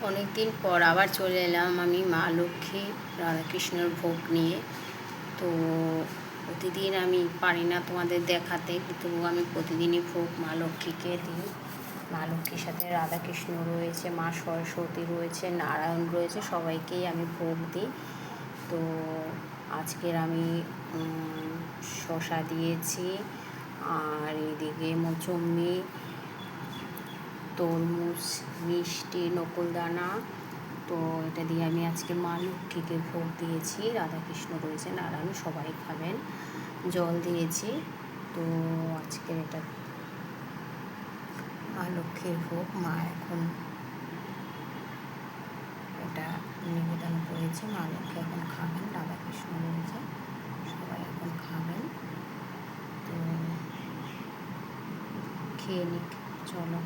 অনেক দিন পর আবার চলে এলাম আমি মা লক্ষ্মী রাধাকৃষ্ণর ভোগ নিয়ে। তো প্রতিদিন আমি পারি না তোমাদের দেখাতে, কিন্তু আমি প্রতিদিনই ভোগ মা লক্ষ্মীকে দিই। মা লক্ষ্মীর সাথে রাধাকৃষ্ণ রয়েছে, মা সরস্বতী রয়েছে, নারায়ণ রয়েছে, সবাইকেই আমি ভোগ দিই। তো আজকের আমি শসা দিয়েছি, আর এদিকে মৌসুম্বি, তরমুজ, মিষ্টি, নকুলদানা। তো এটা দিয়ে আমি আজকে মা লক্ষ্মীকে ভোগ দিয়েছি। রাধাকৃষ্ণ রয়েছে, নারায়ণ, সবাই খাবেন। জল দিয়েছি। তো আজকের এটা মা লক্ষ্মীর ভোগ। মা এখন এটা নিবেদন করেছে, মা লক্ষ্মী এখন খাবেন। রাধাকৃষ্ণ রয়েছে, সবাই এখন খাবেন। তো খেয়ে নিক, চলো।